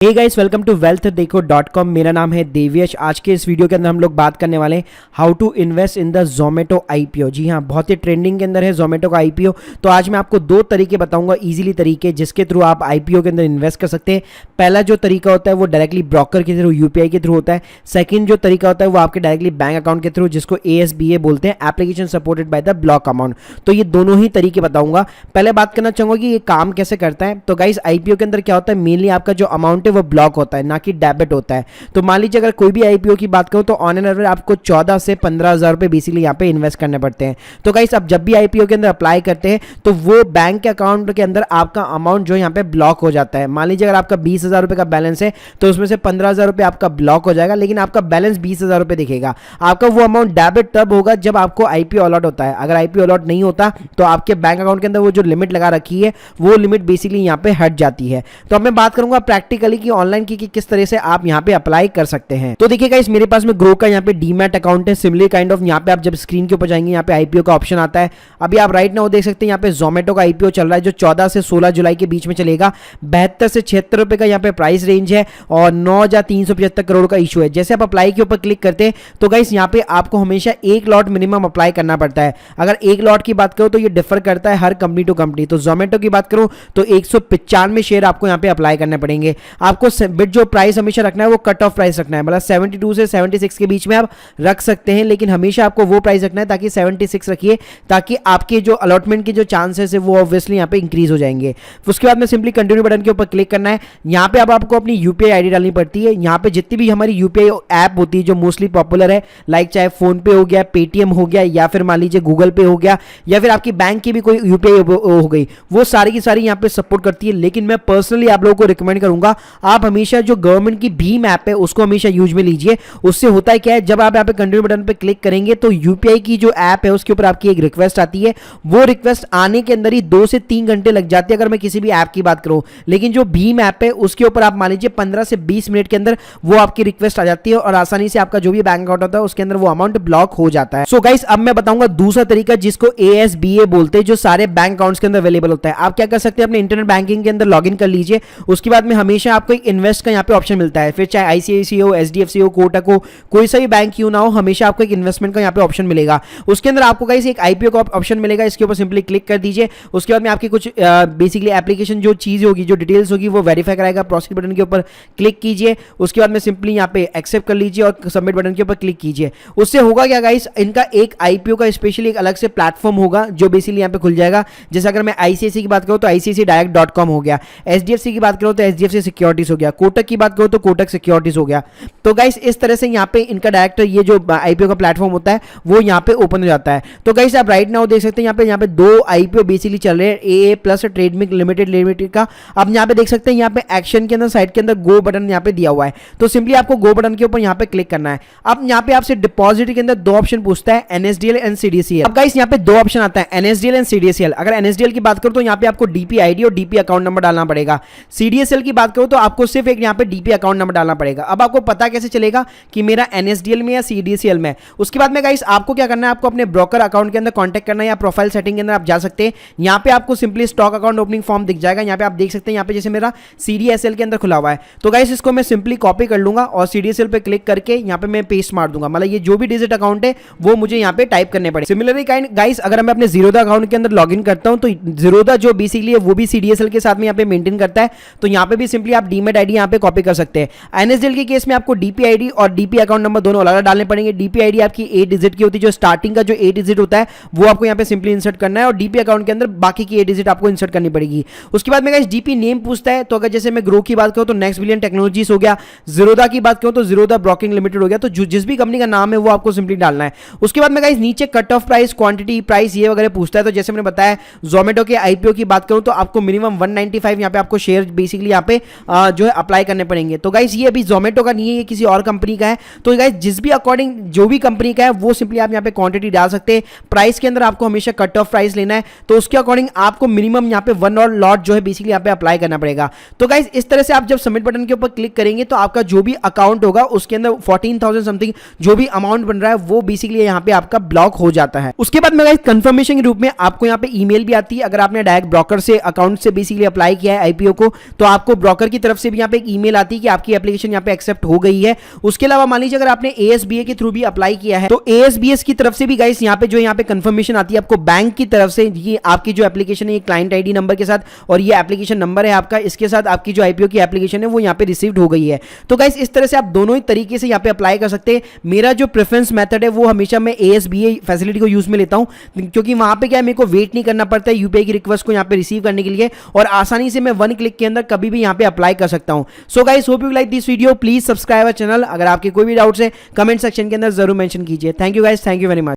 Hey guys, welcome to wealthdeco.com। मेरा नाम है देवेश। आज के इस वीडियो के अंदर हम लोग बात करने वाले हैं how to invest in the Zomato IPO. जी हाँ, बहुत ही ट्रेंडिंग के अंदर है जोमेटो का आईपीओ। तो आज मैं आपको दो तरीके बताऊंगा, इजीली तरीके जिसके थ्रू आप आईपीओ के अंदर इन्वेस्ट कर सकते हैं। पहला जो तरीका होता है वो डायरेक्टली ब्रोकर के थ्रू, यूपीआई के थ्रू होता है। सेकंड जो तरीका होता है वो आपके डायरेक्टली बैंक अकाउंट के थ्रू, जिसको ASBA बोलते हैं, application supported by the block amount. तो ये दोनों ही तरीके बताऊंगा। पहले बात करना चाहूंगा कि ये काम कैसे करता है। तो गाइस, आईपीओ के अंदर क्या होता है, मेनली आपका जो अमाउंट है वो ब्लॉक होता है, ना कि डेबिट होता है। तो मान लीजिए अगर कोई भी आईपीओ की बात करूं तो ऑन एन एवरेज आपको 14 से 15,000 रुपए बेसिकली यहाँ पे इन्वेस्ट करने पड़ते हैं। तो गाइस, अब जब भी आईपीओ के अंदर अप्लाई करते हैं तो वो बैंक के अकाउंट के अंदर आपका अमाउंट जो यहाँ पे ब्लॉक हो जाता है। मान लीजिए अगर आपका 20,000 रुपए का बैलेंस है तो उसमें से 15,000 रुपए आपका ब्लॉक हो जाएगा, लेकिन आपका बैलेंस 20,000 रुपए दिखेगा। आपका वो अमाउंट डेबिट तब होगा जब आपको आईपीओ अलॉट होता है। अगर आईपीओ अलॉट नहीं होता तो आपके बैंक अकाउंट के अंदर वो जो लिमिट लगा रखी है वो लिमिट बेसिकली यहाँ पे हट जाती है। तो अब मैं बात करूंगा प्रैक्टिकली कि ऑनलाइन की किस तरह से आप यहाँ पे अप्लाई कर सकते हैं। तो देखिए गाइस, मेरे पास में ग्रो का यहाँ पे डीमैट अकाउंट है। सिमिलर काइंड ऑफ यहाँ पे आप जब स्क्रीन के ऊपर जाएंगे यहाँ पे आईपीओ का ऑप्शन आता है। अभी आप राइट नाउ देख सकते हैं यहाँ पे जोमेटो का आईपीओ चल रहा है जो 14 से 16 जुलाई के बीच में चलेगा। 72 से 76 रुपए का यहाँ पे प्राइस रेंज है और 9,375 करोड़ का इशू है। जैसे आप अप्लाई के ऊपर क्लिक करते हैं तो गाइस यहाँ पे आपको हमेशा एक लॉट मिनिमम अप्लाई करना पड़ता है। अगर एक लॉट की बात करो तो ये डिफर करता है हर कंपनी टू कंपनी। तो जोमेटो की बात करूं तो 195 शेयर आपको यहाँ पे अप्लाई करने पड़ेंगे। आपको बिट जो प्राइस हमेशा रखना है वो कट ऑफ प्राइस रखना है, मतलब 72 से 76 के बीच में आप रख सकते हैं, लेकिन हमेशा आपको वो प्राइस रखना है ताकि 76 रखिए, ताकि आपके जो अलॉटमेंट के जो चांसेस है वो ऑब्वियसली यहाँ पे इंक्रीज हो जाएंगे। उसके बाद में सिंपली कंटिन्यू बटन के ऊपर क्लिक करना है। यहाँ पे अब आपको अपनी यूपीआई आईडी डालनी पड़ती है। यहाँ पे जितनी भी हमारी यूपीआई ऐप होती है जो मोस्टली पॉपुलर है, लाइक चाहे फोन पे हो गया, पेटीएम हो गया, या फिर मान लीजिए गूगल पे हो गया, या फिर आपकी बैंक की भी कोई यूपीआई हो गई, वो सारी की सारी यहाँ पे सपोर्ट करती है। लेकिन मैं पर्सनली आप लोगों को रिकमेंड करूंगा आप हमेशा जो गवर्नमेंट की भीम ऐप है उसको हमेशा यूज में लीजिए। उससे होता है क्या है, जब आप यहाँ पे कंटिन्यू बटन पे क्लिक करेंगे तो यूपीआई की जो ऐप है उसके ऊपर आपकी एक रिक्वेस्ट आती है। वो रिक्वेस्ट आने के अंदर ही 2 से 3 घंटे लग जाते हैं अगर मैं किसी भी ऐप की बात करूं। लेकिन जो भीम ऐप है उसके ऊपर आप मान लीजिए 15 से 20 मिनट के अंदर वो आपकी रिक्वेस्ट आ जाती है और आसानी से आपका जो भी बैंक अकाउंट होता है उसके अंदर वो अमाउंट ब्लॉक हो जाता है। सो गाइस, अब मैं बताऊंगा दूसरा तरीका जिसको ASBA बोलते हैं, जो सारे बैंक अकाउंट्स के अंदर अवेलेबल होता है। आप क्या कर सकते हैं, अपने इंटरनेट बैंकिंग के अंदर लॉग इन कर लीजिए। उसके बाद में हमेशा आपको एक इन्वेस्ट का यहाँ पे ऑप्शन मिलता है, फिर चाहे आईसीआईसीआई हो, HDFC हो, कोटक हो, कोई सा भी बैंक क्यों ना हो, हमेशा आपको एक इन्वेस्टमेंट का यहाँ पे ऑप्शन मिलेगा। उसके अंदर आपको गाइस एक आईपीओ का ऑप्शन मिलेगा, इसके ऊपर सिंपली क्लिक कर दीजिए। उसके बाद में आपकी कुछ बेसिकली एप्लीकेशन जो चीज होगी, जो डिटेल्स होगी वो वेरीफाई कराएगा। प्रोसीड बटन के ऊपर क्लिक कीजिए। उसके बाद में सिंपली यहाँ पे एक्सेप्ट कर लीजिए और सबमिट बटन के ऊपर क्लिक कीजिए। उससे होगा क्या गाइस, इनका एक आईपीओ का स्पेशली एक अलग से प्लेटफॉर्म होगा जो बेसिकली यहाँ पे खुल जाएगा। जैसे अगर मैं आईसीआईसीआई की बात करूँ तो ICICIdirect.com हो गया, HDFC की बात करूँ तो HDFC सिक्योरिटीज हो गया, कोटक की बात करूँ तो कोटक सिक्योरिटीज हो गया। तो गाइस, इस तरह से यहाँ पे इनका डायरेक्ट ये जो आईपीओ का प्लेटफॉर्म होता है वो यहाँ पे ओपन हो जाता है। तो गाइस, आप राइट नाउ देख सकते हैं यहाँ पे 2 आईपीओ बेसिकली चल रहे हैं, AA प्लस ट्रेडमिक लिमिटेड का। अब यहाँ पे देख सकते हैं यहाँ पे एक्शन के अंदर साइड के अंदर गो बटन यहाँ पे दिया हुआ है। तो सिंपली आपको गो बटन के ऊपर यहाँ पे क्लिक करना है। अब यहाँ पे आपसे डिपॉजिट के अंदर 2 ऑप्शन पूछता है, NSDL एंड CDCL। अब गाइस, यहाँ पे 2 ऑप्शन आता है, NSDL एंड CDCL। अगर NSDL की बात करो तो यहाँ पे आपको DP ID और DP अकाउंट नंबर डालना पड़ेगा। CDSL की बात करो तो आपको सिर्फ एक यहाँ पे DP अकाउंट नंबर डालना पड़ेगा। अब आपको पता कैसे चलेगा कि मेरा NSDL में या CDCL में? उसके बाद में गाइस आपको क्या करना है, आपको अपने ब्रोकर अकाउंट के अंदर कांटेक्ट करना है, या प्रोफाइल सेटिंग के अंदर आप जा सकते हैं। यहाँ पे आपको simply stock account opening form दिख जाएगा। यहाँ पे आप देख सकते हैं यहाँ पे जैसे मेरा CDSL के अंदर खुला हुआ है। तो गाइस, इसको मैं सिंपली कॉपी कर लूंगा और CDSL पे क्लिक करके यहाँ पे मैं पेस्ट मार दूंगा। मतलब ये जो भी डिजिट अकाउंट है वो मुझे यहाँ पे टाइप करने पड़े। सिमिलरली गाइस, अगर मैं अपने जीरोधा अकाउंट के अंदर लॉग इन करता हूँ तो जीरोधा जो बेसिकली है वो भी CDSL के साथ में यहाँ पे मेंटेन करता है। तो यहाँ पे भी सिंपली आप डीमेट आईडी यहाँ पे कॉपी कर सकते हैं। NSDL के केस में आपको DP ID और DP अकाउंट नंबर दोनों अलग डालने पड़ेंगे। DP ID आपकी 8 डिजिट की होती है, जो स्टार्टिंग का जो 8 डिजिट होता है वो आपको यहाँ पे सिंपली इंसर्ट करना है, और DP अकाउंट के अंदर बाकी की 8 डिजिट आपको इंसर्ट करनी पड़ेगी। उसके बाद में गाइस DP नेम पूछता है। तो अगर जैसे मैं ग्रो की बात करूँ तो नेक्स्ट बिलियन टेक्नोलॉजीज हो गया, जीरोधा की बात करूँ तो जीरोधा ब्रोकिंग लिमिटेड हो गया। तो जिस भी कंपनी का नाम है वो आपको सिंपली डालना है। उसके बाद में गाइस नीचे cut off price, quantity, price ये वगैरह पूछता है। तो जैसे मैंने बताया जोमेटो के आईपीओ की बात करूं तो आपको मिनिमम 195 यहाँ पे आपको शेयर बेसिकली यहाँ पे जो है अप्लाई करने पड़ेंगे। तो गाइस, ये अभी जोमेटो का नहीं है, ये किसी और कंपनी का है। तो गाइस, जिस भी अकॉर्डिंग जो भी कंपनी का है वो सिंपली आप यहाँ पे क्वांटिटी डाल सकते हैं। प्राइस के अंदर आपको हमेशा कट ऑफ प्राइस लेना है, तो उसके अकॉर्डिंग आपको मिनिमम यहाँ पे 1 और लॉट जो है बेसिकली यहाँ पे अप्लाई करना पड़ेगा। तो गाइस, इस तरह से आप जब सबमिट बटन के ऊपर क्लिक करेंगे तो आपका जो भी अकाउंट होगा उसके अंदर 14,000 समथिंग जो भी अमाउंट बन रहा है वो बेसिकली यहाँ पे आपका ब्लॉक हो जाता है। उसके बाद में गाइस कंफर्मेशन के रूप में आपको यहाँ पे ईमेल भी आती है। अगर आपने डायरेक्ट ब्रोकर से अकाउंट से बेसिकली अप्लाई किया है आईपीओ को तो आपको ब्रोकर की तरफ तरफ से भी यहाँ पे एक ईमेल आती है कि आपकी एप्लीकेशन यहाँ पे एक्सेप्ट हो गई है। उसके अलावा मान लीजिए अगर आपने ASBA के थ्रू भी अप्लाई किया है तो ASBS की तरफ से भी गाइस यहाँ पे जो यहाँ पे कंफर्मेशन आती है आपको बैंक की तरफ से, ये आपकी जो एप्लीकेशन है ये क्लाइंट आईडी नंबर के साथ और ये एप्लीकेशन नंबर है आपका, इसके साथ आपकी जो आईपीओ की एप्लीकेशन है वो यहाँ पे रिसीव्ड हो गई है। तो गाइस इस तरह से आप दोनों ही तरीके से यहाँ पे अप्लाई कर सकते हैं। मेरा जो प्रेफरेंस मेथड है वो हमेशा मैं ASBA फैसिलिटी को यूज में लेता हूँ, क्योंकि वहां पे क्या है मेरे को वेट नहीं करना पड़ता है यूपीआई की रिक्वेस्ट को यहाँ पे रिसीव करने के लिए, और आसानी से मैं 1 क्लिक के अंदर कभी भी यहाँ पे अप्लाई कर सकता हूँ। So guys hope you like this video, please subscribe our channel. अगर आपके कोई भी डाउट्स है कमेंट सेक्शन के अंदर जरूर मेंशन कीजिए। Thank you guys, thank you very much.